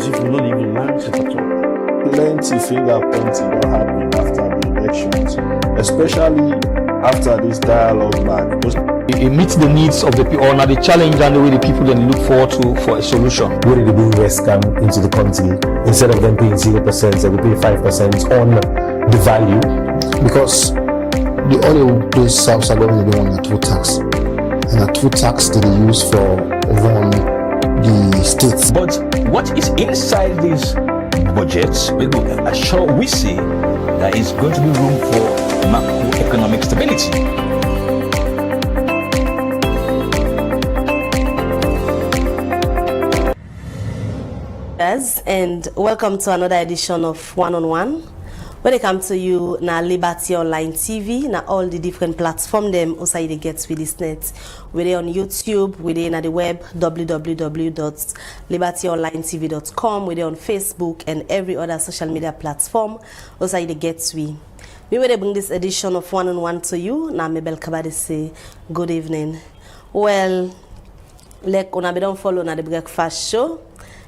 as if we don't even learn it at all. Plenty finger pointing that happened after the elections, especially after this dialogue back. It meets the needs of the people, or the challenge and the way the people then look forward to for a solution. Where did the invest come into the country? Instead of them paying 0%, they will pay 5% on the value. Because the oil those South are going to be on a two tax. And a two tax that they use for run the states. But what is inside these budgets, we see there is going to be room for macroeconomic stability. And welcome to another edition of One on One. When it comes to you, na Liberty Online TV, na all the different platforms them also they get with this net. We're on YouTube, we're on the web www.libertyonlinetv.com, we're on Facebook and every other social media platform. Also they get we. We will bring this edition of One on One to you. Na Mabel Kabadi say good evening. Well, like una be don't follow na the breakfast show.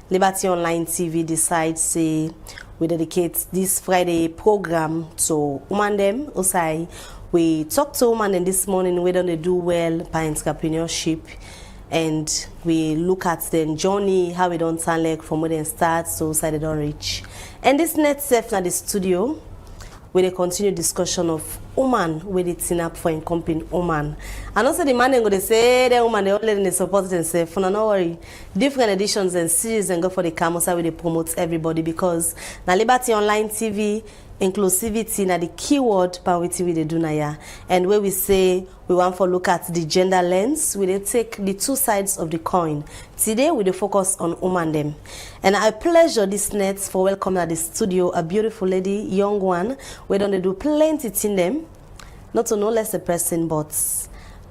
Liberty Online TV decides say we dedicate this Friday program to women them. Also, we talk to women this morning whether they do well by entrepreneurship, and we look at their journey, how we don't sound like from where they start, so they don't reach. And this next step na the studio, with a continued discussion of woman with it in up for encompassing woman. And also the man going to say the woman they all letting support themselves. No worry. Different editions and series and go for the cameras where they promote everybody, because na Liberty Online TV inclusivity na the keyword by which we do na ya. And where we say we want to look at the gender lens, we take the two sides of the coin. Today we focus on woman them. And I pleasure this net for welcoming at the studio a beautiful lady, young one. We don't do plenty in them. Not to no less a person, but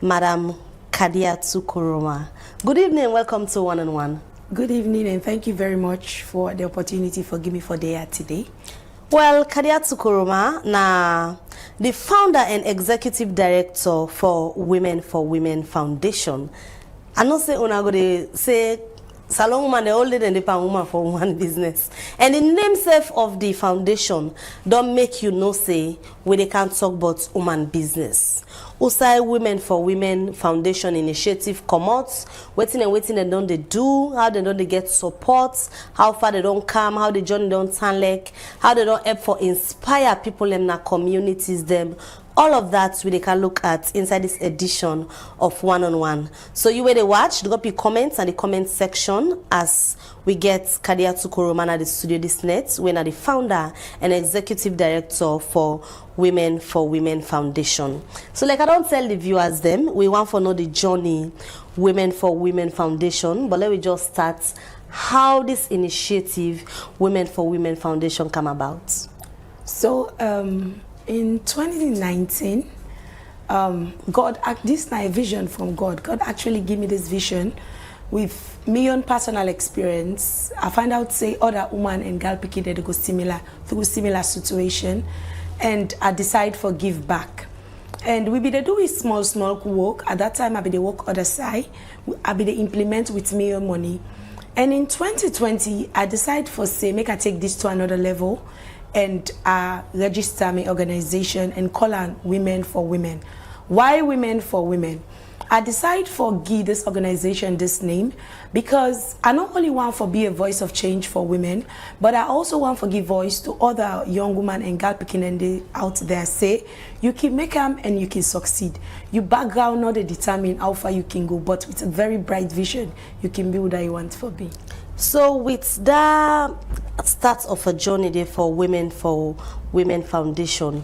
Madam Kadiatu Koroma. Good evening and welcome to One on One. Good evening and thank you very much for the opportunity for giving me for there today. Well, Kadiatu Koroma, na the founder and executive director for Women Foundation. I know say una go dey say salon woman they older than the pan woman for one business. And the name self of the foundation don't make you know say we they can't talk about woman business. Usai Women Foundation initiative come out, waiting and don't they do, how they don't they get support, how far they don't come, how the journey don't turn like, how they don't help for inspire people in their communities them. All of that we can look at inside this edition of One on One. So you where they watch, drop your comments in the comment section as we get Kadiatu Koroma at the studio this net. We are the founder and executive director for Women Foundation. So like I don't tell the viewers them, we want to know the journey Women Foundation, but let me just start how this initiative Women Foundation come about. So in 2019, God, this is a vision from God. God actually gave me this vision with me own personal experience. I find out say other woman and girl picking they go through similar situation, and I decide for give back. And we be the do small work. At that time I be the work other side. I be the implement with me own money. And in 2020 I decide for say make I take this to another level, and register my organization and call on Women for Women. Why Women for Women? I decide for give this organization this name because I not only want to be a voice of change for women, but I also want to give voice to other young women and girl picking and they out there say you can make them and you can succeed. Your background not determine how far you can go, but with a very bright vision you can be what you want to be. So with that start of a journey there for Women Foundation,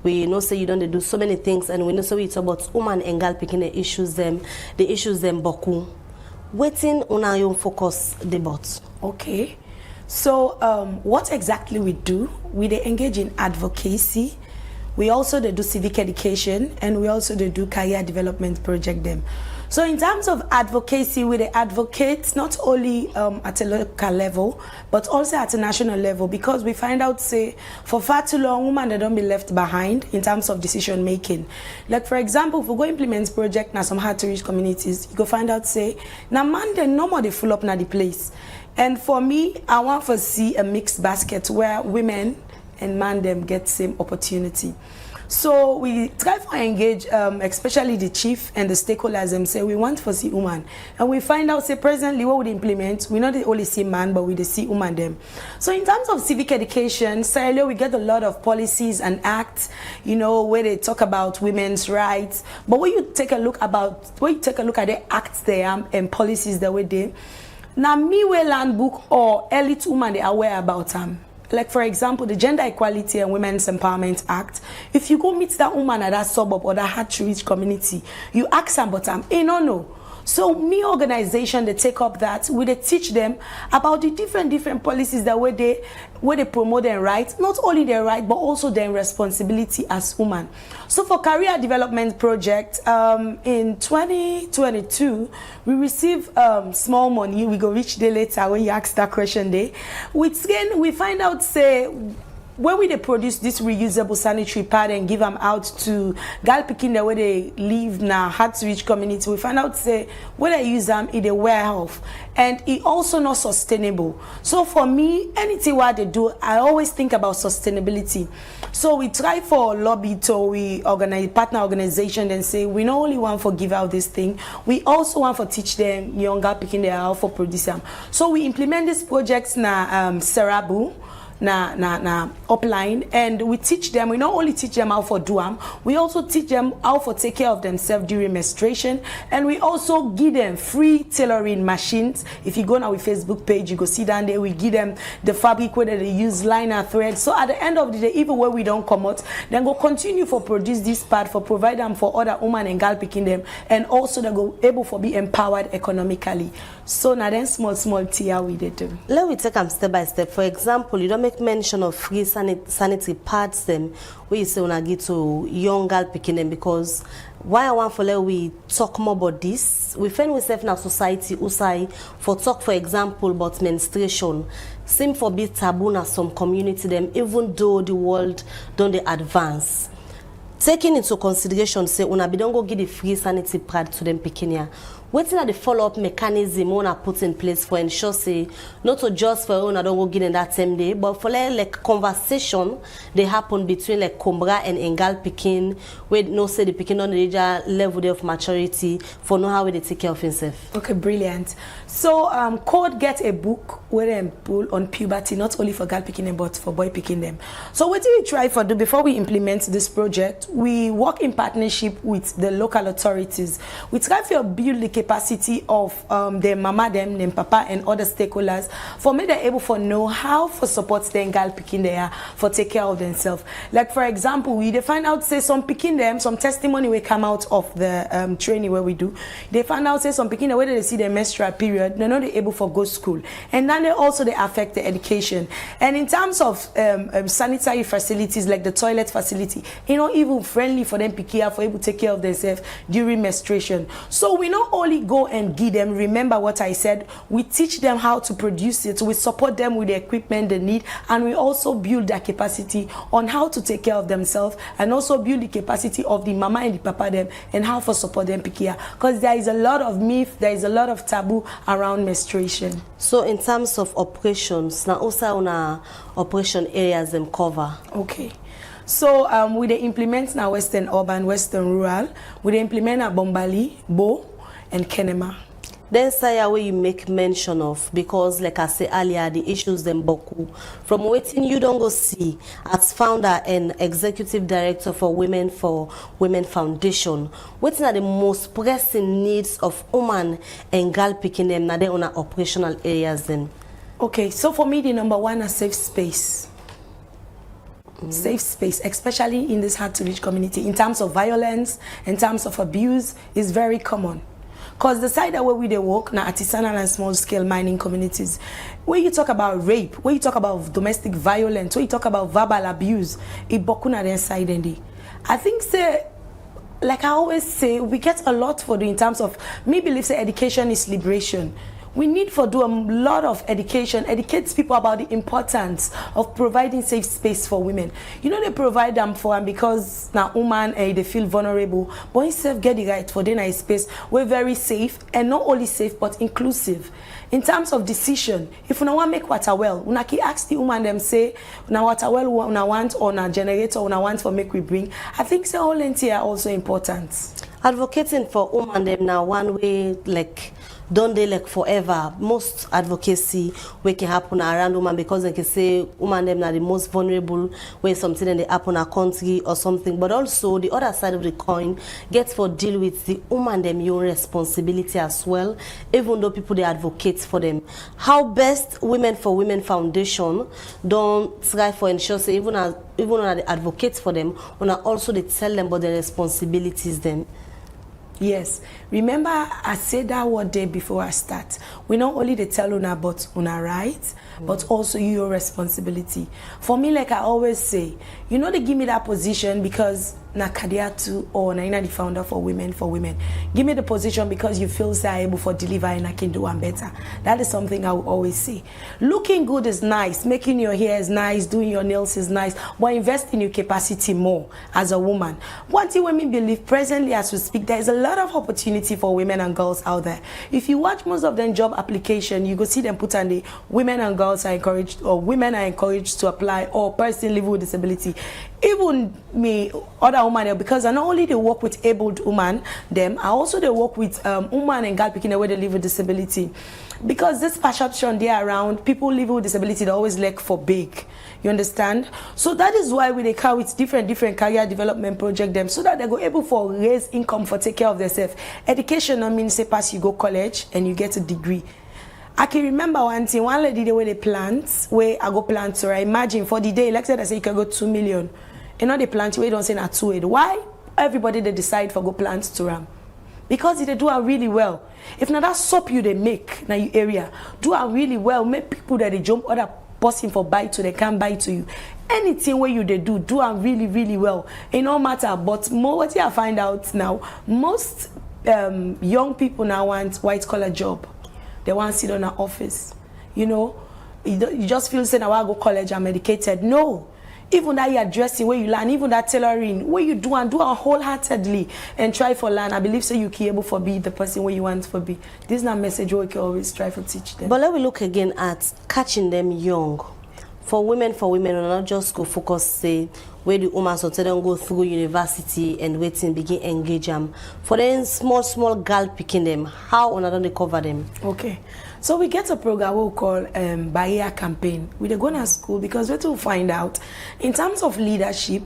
we know say you don't do so many things, and we know so it's about woman and girl picking the issues them boku. Waiting on your focus debate. Okay. So what exactly we do? We they engage in advocacy. We also they do civic education, and we also they do career development project them. So in terms of advocacy, we the advocates not only at a local level, but also at a national level, because we find out, say, for far too long, women they don't be left behind in terms of decision making. Like for example, if we go implement project now some hard to reach communities, you go find out, say, now man they no more they full up na the place. And for me, I want to see a mixed basket where women and man them get same opportunity. So we try to engage, especially the chief and the stakeholders and say we want to see women. And we find out, say presently what we implement, we not only see man, but we see women them. So in terms of civic education, Sierra we get a lot of policies and acts, you know, where they talk about women's rights. But when you take a look at the acts there and policies that we do, now me we land book or elite women they are aware about them. Like for example, the Gender Equality and Women's Empowerment Act. If you go meet that woman at that suburb or that hard-to-reach community, you ask them about them, no. So me organization, they take up that, we they teach them about the different policies that where they promote their rights, not only their right, but also their responsibility as women. So for career development project, in 2022, we receive small money. We go reach day later when you ask that question day. We find out, say, when we they produce this reusable sanitary pad and give them out to gal picking the way they live now hard to reach community, we find out say when they use them in the warehouse and it also not sustainable. So for me, anything what they do, I always think about sustainability. So we try for lobby to we organize partner organization and say we not only want for give out this thing, we also want for teach them younger picking their how for produce them. So we implement these projects na Serabu. Na upline, and we teach them, we not only teach them how for do them, we also teach them how for take care of themselves during menstruation, and we also give them free tailoring machines. If you go on our Facebook page, you go see down there, we give them the fabric whether they use liner thread. So at the end of the day, even when we don't come out, then go continue for produce this part for provide them for other women and gal picking them, and also they go able for be empowered economically. So now then small tier we did do. Let me take them step by step. For example, you don't make mention of free sanitary pads them where you say when I get to young girl picking them, because why I want for let we talk more about this, we find ourselves in a society usai for talk, for example, about menstruation seem for be taboo in some community them, even though the world don't they advance. Taking into consideration, say when I be don't go give the free sanitary pad to them picking here. What are the follow-up mechanism we want to put in place for ensure, say, not to just for when I don't go get in that same day, but for like conversation they happen between like Kombra and Engal Pekin, where no say the Pekin on the level of maturity for know how they take care of himself. Okay, brilliant. So Code get a book where they pull on puberty, not only for girl picking them, but for boy picking them. So what do we try for do before we implement this project? We work in partnership with the local authorities. We try to build the capacity of their mama, them papa, and other stakeholders for me they're able for know how for support them girl picking there for take care of themselves. Like for example, we they find out say some picking them, some testimony will come out of the training where we do. They find out say some picking the way they see their menstrual period, they're not able for go school, and then they affect the education. And in terms of sanitary facilities like the toilet facility, you know, even friendly for them picking for able to take care of themselves during menstruation. So we not only go and give them, remember what I said, we teach them how to produce it, we support them with the equipment they need, and we also build their capacity on how to take care of themselves, and also build the capacity of the mama and the papa them and how to support them pikia, because there is a lot of myth, there is a lot of taboo around menstruation. So in terms of operations, now also on our operation areas them cover. Okay. So we they implement now Western Urban, Western Rural, we they implement at Bombali, Bo, and Kenema. Then say where you make mention of, because like I said earlier, the issues them boku. From waiting you don't go see as founder and executive director for Women Foundation. What are the most pressing needs of women and girl picking them now they on our operational areas then? Okay, so for me the number one is safe space. Safe space, especially in this hard to reach community, in terms of violence, in terms of abuse, is very common. Because the side that where we they work now artisanal and small scale mining communities, where you talk about rape, where you talk about domestic violence, where you talk about verbal abuse, it bokuna then side and I think say like I always say, we get a lot for doing in terms of me believe say education is liberation. We need for do a lot of education, educates people about the importance of providing safe space for women. You know, they provide them for them because now woman they feel vulnerable, but instead of get the right for them a space, we're very safe, and not only safe but inclusive. In terms of decision, if you want to make water well, una ki ask the woman them say, now water well una want or na generator una want for make we bring. I think so all are also important. Advocating for women them now one way like don't they like forever. Most advocacy we can happen around women because they can say women them are the most vulnerable where something in the happen a country or something. But also the other side of the coin gets for deal with the woman them your responsibility as well, even though people they advocate for them. How best Women for Women Foundation don't try for ensure say even when they advocate for them, when also they tell them about their responsibilities them. Yes. Remember, I said that one day before I start. We not only they tell una about una rights, but also your responsibility. For me, like I always say, you know they give me that position because na Kadiatu or na the founder for Women for Women. Give me the position because you feel say I'm able for deliver and I can do one better. That is something I will always say. Looking good is nice, making your hair is nice, doing your nails is nice, but invest in your capacity more as a woman. One thing women believe presently as we speak, there is a lot of opportunity for women and girls out there. If you watch most of them job application, you go see them put on the women and girls are encouraged, or women are encouraged to apply, or person living with disability. Even me, other women, because I not only they work with abled women, them, I also they work with women and girl picking away they live with disability. Because this perception there around, people living with disability, they always look for big. You understand? So that is why we they come with different career development project them, so that they go able for raise income for take care of themselves. Education, I mean, say pass you go college and you get a degree. I can remember one thing, one lady the way they plant, where I go plant, so I imagine for the day, like I said, I say you can go 2 million. You know, they plant where you don't say not 2 8. Why? Everybody they decide for go plant to ram. Because they do it really well. If not that soap you they make in your area, do it really well. Make people that they jump other person for buy to they can't buy to you. Anything where you they do it really well. It no matter. But more what you find out now, most young people now want white collar job. They want to sit on an office. You know, you just feel saying I want to go college, I'm educated. No. Even that you're dressing, where you learn, even that tailoring, where you do it wholeheartedly and try for learn. I believe so you can able for be the person where you want to be. This is not a message we can always try to teach them. But let me look again at catching them young. For women, we'll not just go focus say where the women so tell them go through university and waiting begin engage them. For them small girl picking them, how on don't they cover them? Okay. So we get a program we call Barrier Campaign. We're going to school because we to find out in terms of leadership,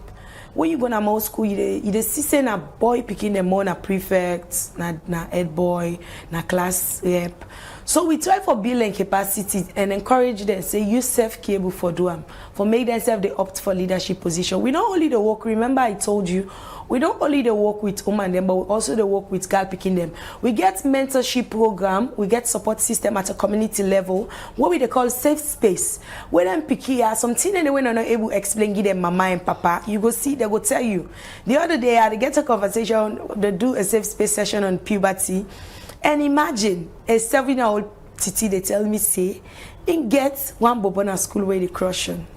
when you go to more school, you see a boy picking them more na prefect, na head boy, na class rep. So we try for building capacity and encourage them, say use self-care for do them, for make themselves they opt for leadership position. We not only the work, remember I told you, we don't only the work with women them, but we also the work with girl picking them. We get mentorship program, we get support system at a community level, what we they call safe space. When them pick here, something and they when not able to explain, give them mama and papa, you go see, they go tell you. The other day I get a conversation, they do a safe space session on puberty. And imagine a 7-year-old titi, they tell me, say, in get one bobona school where they crushing.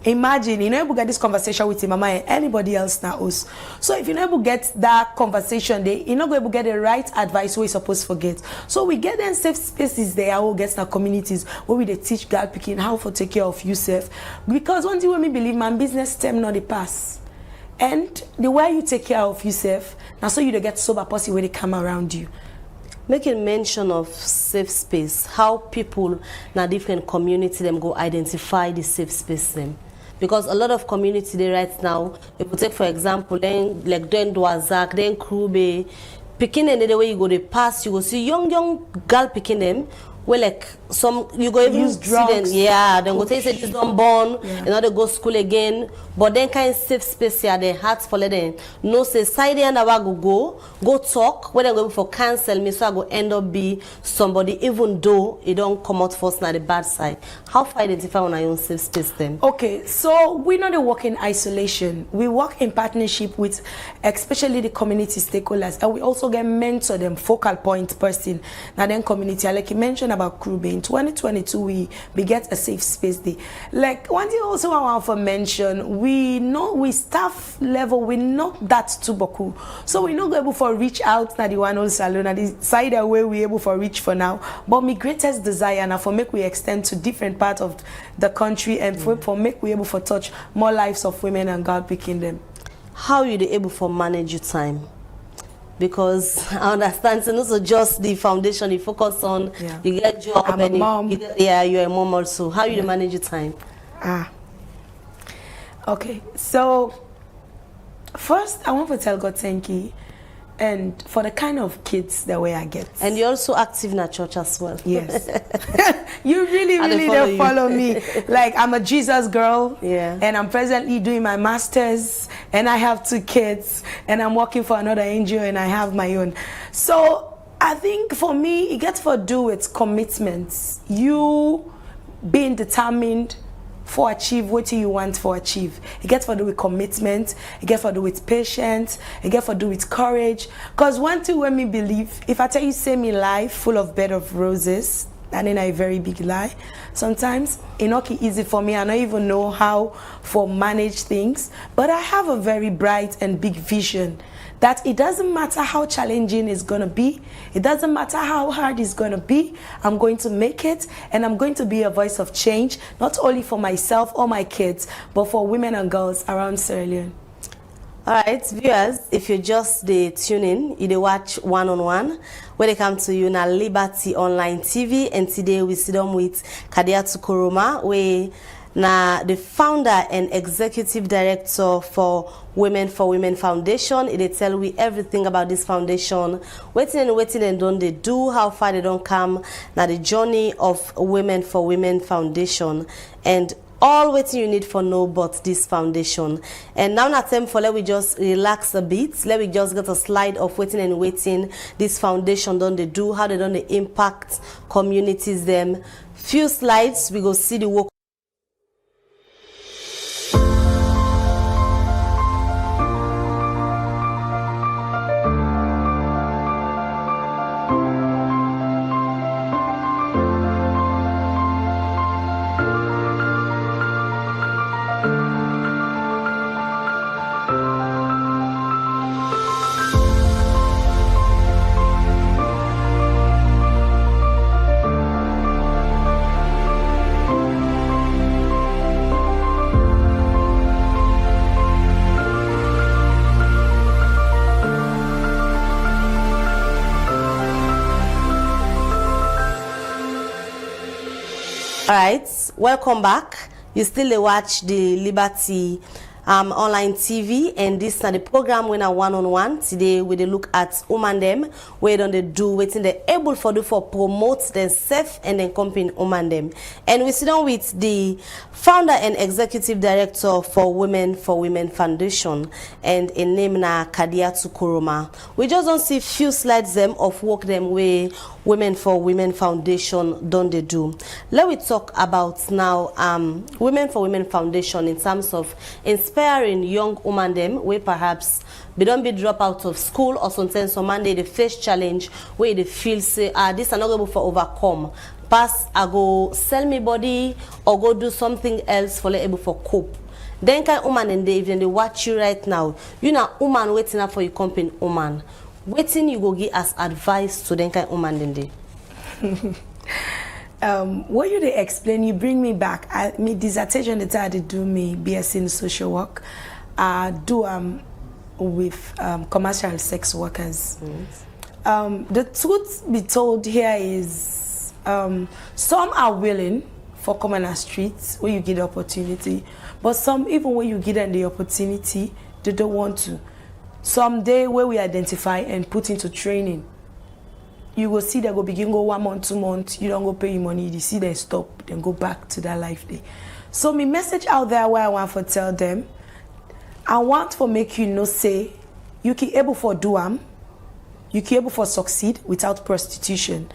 Imagine, you know, able to get this conversation with your mama and anybody else now us. So if you never get that conversation, you're not going to get the right advice where you're supposed to get. So we get them safe spaces there, who gets our communities where we they teach girl picking how to take care of yourself. Because one thing when me believe my business stem not the pass. And the way you take care of yourself, now so you don't get sober pussy when they come around you. Making mention of safe space, how people in a different community them go identify the safe space them. Because a lot of community they right now, if you take for example, then like then Dwazak, then Krube, picking and the way you go they pass, you go see young girl picking them well, like some you go even Use drugs. then go say this don't born, and now they go school again. But then kind of safe space here, they hearts for them. No say side and I go talk. When I go for cancel me, so I go end up be somebody, even though it don't come out first na the bad side. How far identify on our own safe space then? Okay, so we not work in isolation. We work in partnership with especially the community stakeholders, and we also get mentor them focal point person. Now then community, like you mentioned about Krube, in 2022 we get a safe space day. Like one thing also I want to mention, we know we staff level, we not that too boku. So we not able for reach out na the one old salon and the side away we able for reach for now. But my greatest desire now for make we extend to different parts of the country and for make we able for touch more lives of women and God picking them. How you able for manage your time? Because I understand so not just the foundation you focus on, you get job. I'm a mom. You're a mom also. How you manage your time? Okay, so first I want to tell God thank you, and for the kind of kids that way I get. And you're also active in a church as well. Yes. You really don't follow me. Like I'm a Jesus girl. Yeah. And I'm presently doing my master's, and I have 2 kids, and I'm working for another NGO, and I have my own. So I think for me, it gets to do with commitments. You being determined for achieve what you want for achieve. It gets to do with commitment, it gets to do with patience, it gets to do with courage. Because one thing when me believe, if I tell you say me life full of bed of roses, and then a very big lie. Sometimes it's not easy for me. I don't even know how to manage things, but I have a very bright and big vision that it doesn't matter how challenging it's gonna be, it doesn't matter how hard it's gonna be, I'm going to make it, and I'm going to be a voice of change, not only for myself or my kids, but for women and girls around Sierra Leone. Alright, viewers, if you just tune in, you watch One on One, where they come to you na Liberty Online TV, and today we sit down with Kadiatu Koroma, where na the founder and executive director for Women Foundation. They tell we everything about this foundation, waiting and don't they do, how far they don't come, now the journey of Women Foundation, and all waiting you need for know but this foundation. And now na time for let we just relax a bit. Let me just get a slide of waiting this foundation don't they do, how they don't they impact communities them. Few slides we go see the work. All right, welcome back. You still watch the Liberty Online TV, and this is the program when I one on one. Today we look at women them, where don't they do waiting they able for do for promote themselves and then company women them. And we sit down with the founder and executive director for Women Foundation, and a name na Kadiatu Koroma. We just don't see few slides them of work them way Women Foundation don't they do. Let we talk about now Women Foundation in terms of inspiring young women them where perhaps they don't be drop out of school, or sometimes some Monday they face challenge where they feel say this are not able for overcome. Pass I go sell me body or go do something else for able for cope. Then kind woman and they even they watch you right now. You know woman waiting up for your company woman. Waiting you go give as advice to them kind woman then they. What you they explain, you bring me back. Me dissertation that I did do me BSc in social work. Do with commercial sex workers. The truth be told here is some are willing for come on the streets where you get the opportunity, but some even when you give them the opportunity, they don't want to. Some day where we identify and put into training. you go see they go begin go 1 month, 2 months, you don't go pay your money, you see they stop, then go back to that life day. So me message out there where I want to tell them, I want to make you know say you can able for do you can able for succeed without prostitution.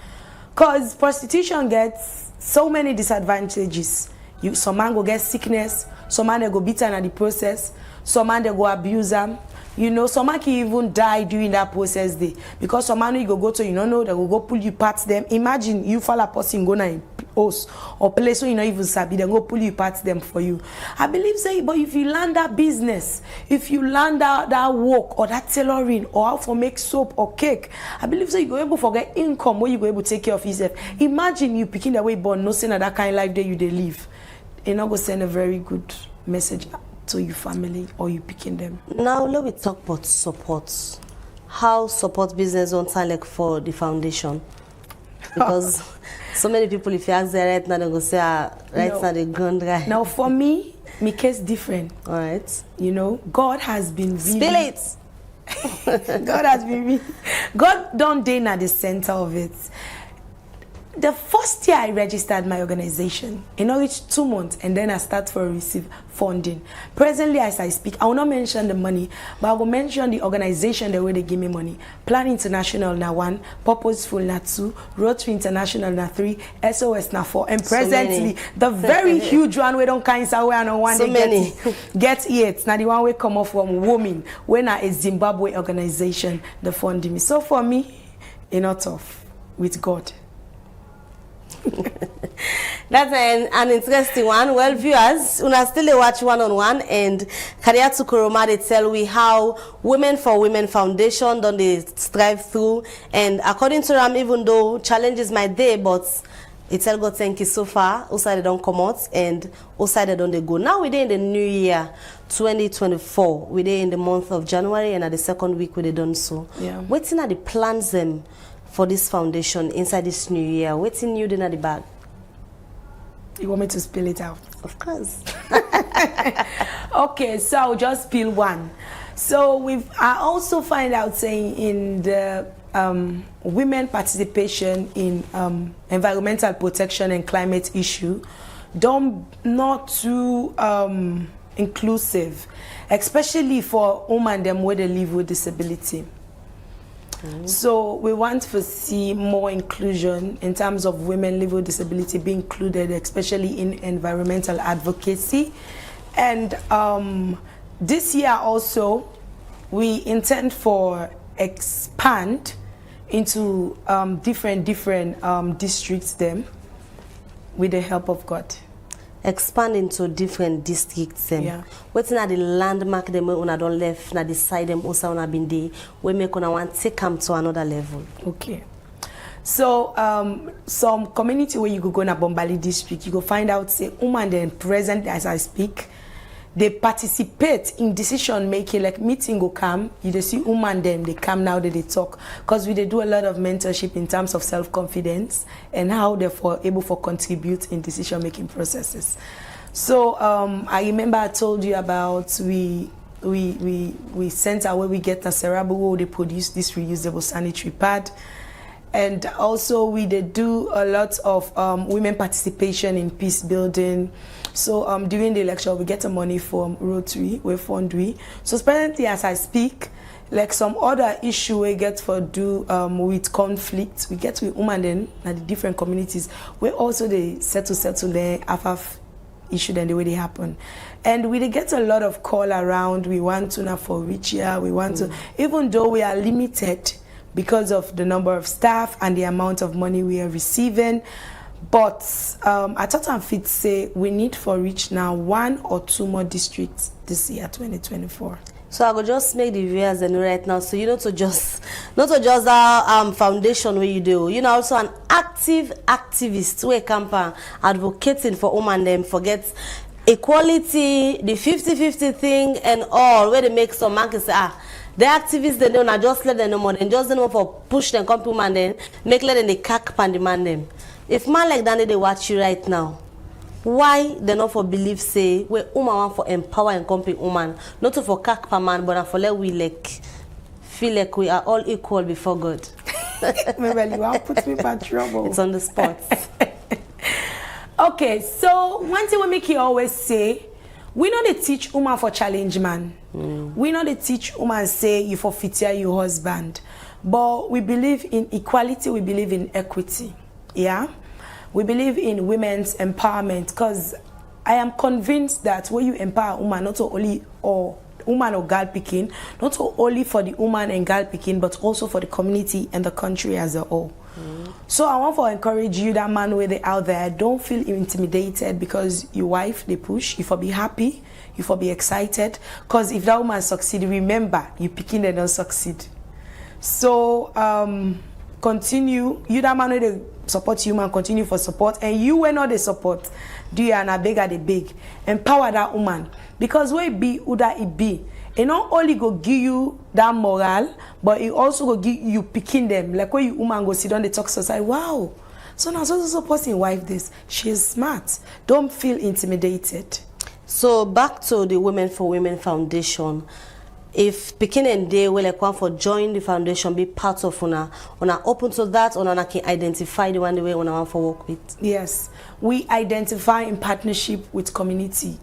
Cause prostitution gets so many disadvantages. Some man go get sickness, some man they go beat in the process, some man they go abuse them. You know, some man can even die during that process day. Because some man you go to, you don't know, they will go pull you parts them. Imagine you fall a person go na house or place where you not even sabi, they go pull you parts them for you. I believe say, but if you learn that business, if you learn that work or that tailoring or how to make soap or cake, I believe say you go able to get income where you go able to take care of yourself. Imagine you picking the way born, no saying that kind of life that you they live. It not go send a very good message to your family or you picking them. Now let me talk about support. How support business on time like for the foundation? Because so many people, if you ask them right now, they go say right now they gone dry. Now for me, my case different. All right. You know, God has been really, spill it. God has been really, God don't dey at the center of it. The first year I registered my organization, it not reached 2 months, and then I start for receive funding. Presently, as I speak, I will not mention the money, but I will mention the organization the way they give me money. Plan International na 1, Purposeful na 2, Rotary International na 3, SOS na 4, and presently the very huge one we don't kind of way and one so many get it. Now the one we come off from women when a Zimbabwe organization the funding me. So for me, it's not tough with God. That's an interesting one. Well, viewers, una still watch One on One, and Kariatu Kuroma they tell we how Women for Women Foundation don't they strive through, and according to them, even though challenges might there, but it tell God thank you so far. Also they don't come out, and also they don't they go. Now we're in the new year 2024. We're in the month of January, and at the second week we done so. Yeah. Waiting at the plans them for this foundation inside this new year. Waiting new in the bag. You want me to spill it out? Of course. Okay, so I'll just spill one. So I also find out saying in the women participation in environmental protection and climate issue, not too inclusive, especially for women them where they live with disability. So we want to see more inclusion in terms of women living with disability being included, especially in environmental advocacy. And this year also, we intend for expand into different districts them with the help of God. Expand into different districts. Yeah. What's not the landmark them when una don't left, na the side them also una been there, we make una want take them to another level. Okay. So some community where you go na Bombali district, you go find out say women then present as I speak, they participate in decision making, like meeting go come, you dey see women them, they come now they talk. Because we they do a lot of mentorship in terms of self-confidence and how therefore able for contribute in decision making processes. So I remember I told you about we center where we get a cerebral where they produce this reusable sanitary pad. And also we they do a lot of women participation in peace building. So during the election, we get the money from Rotary, we fund we. So presently, as I speak, like some other issue we get for do with conflict, we get with women then and the different communities. We also they settle the AFAF issue then the way they happen. And we get a lot of call around. We want to now for which year we want to, even though we are limited because of the number of staff and the amount of money we are receiving. But I thought I'm fit to say we need for reach now 1 or 2 more districts this year 2024. So I will just make the viewers know right now. So you not to just our foundation where you do. You know also an active activist where camper advocating for women them forget equality, the 50-50 thing and all where they make some man can say the activists they don't just let them know more than just know for push them come to man then make let them they cack pan demand them. If man like that they watch you right now, why they not for believe say we woman want for empower and company woman, not to for cack per man, but for let we like feel like we are all equal before God. Maybe you want to put me in trouble. It's on the spot. Okay, so one thing we make you always say, we know they teach woman for challenge man. We know they teach woman say you for fit your husband. But we believe in equality, we believe in equity. Yeah? We believe in women's empowerment because I am convinced that when you empower woman, not only or woman or girl picking, not only for the woman and girl picking, but also for the community and the country as a whole. So I want to encourage you, that man where they out there, don't feel intimidated because your wife they push. You for be happy, you for be excited. Because if that woman succeed, remember you picking they don't succeed. So continue. You that man where they support you, man, continue for support. And you when not the support, do you and a bigger the big. Empower that woman. Because where it be, who that it be. It not only go give you that moral, but it also go give you picking them. Like when you woman go sit on the talk society, wow. So now so person wife this. She is smart. Don't feel intimidated. So back to the Women for Women Foundation. If picking and they will like one for join the foundation, be part of una open to that, or una can identify the one the way una want for work with. Yes, we identify in partnership with community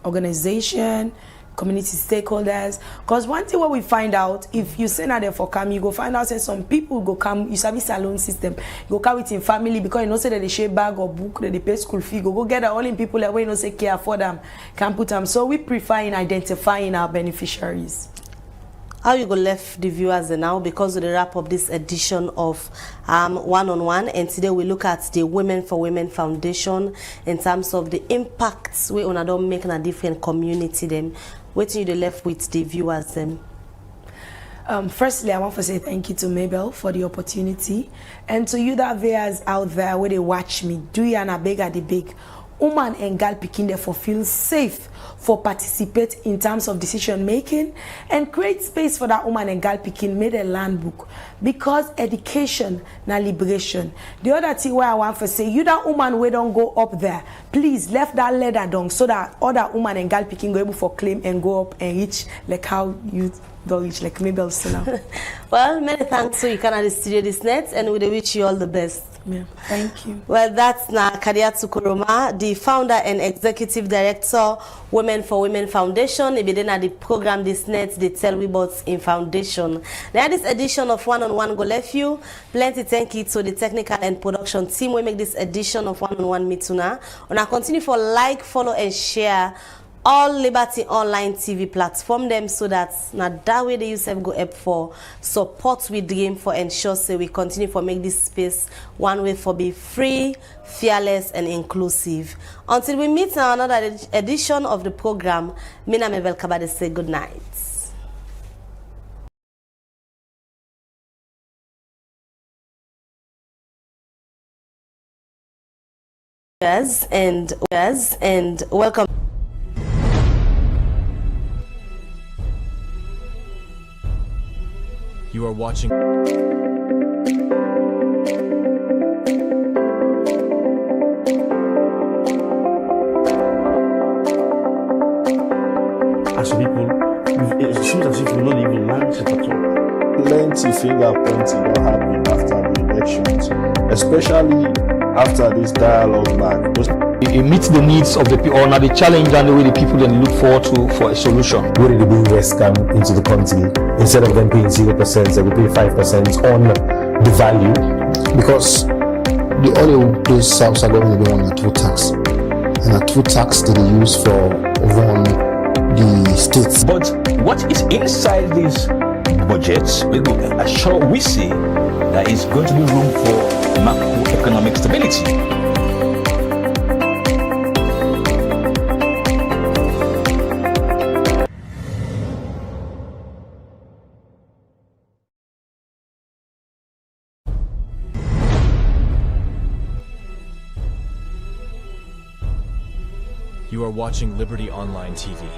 organization, community stakeholders. Because one thing what we find out, if you send out there for come, you go find out that some people go come, you service salon system, you go come with in family because you know say that they share bag or book, that they pay school fee, go get all in people that way you know say care for them, can put them. So we prefer in identifying our beneficiaries. How you go left the viewers now, because of the wrap up this edition of One on One, and today we look at the Women for Women Foundation in terms of the impacts we on don't make in a different community them. Waiting you left with the viewers them. Firstly, I want to say thank you to Mabel for the opportunity, and to you that viewers out there where they watch me, do you and a beg at the big woman and girl picking there for feel safe for participate in terms of decision making and create space for that woman and girl picking made a land book, because education na liberation. The other thing where I want to say, you that woman we don't go up there, please left that ladder down so that other woman and girl picking go able for claim and go up and reach like how you don't reach like Mabel now. Well, many thanks to you can the studio this night, and we wish you all the best. Yeah, thank you. Well, that's Kadiatu Kuroma, the founder and executive director, Women for Women Foundation. If you didn't have the program this night, they tell we about in foundation. Now, this edition of One on One go left you. Plenty thank you to the technical and production team. We make this edition of One on One Mituna. And I continue for like, follow, and share all Liberty Online TV platform them, so that now that way they use go up for support with the game for ensure say we continue for make this space one way for be free, fearless, and inclusive. Until we meet in another edition of the program, Mina Mabel Kabade say good night. Yes, and welcome. You are watching. As people, it seems as if we not even mindset at all. Plenty finger pointing don't happen after the elections, especially after this dialogue back. It meets the needs of the people, or now the challenge and the way the people then look forward to for a solution. Where did the bring West come into the country? Instead of them paying 0%, they will pay 5% on the value. Because the only those South are going to be on a two tax. And a two tax that they use for run the states. But what is inside these budgets, we see there is going to be room for macroeconomic stability. You are watching Liberty Online TV.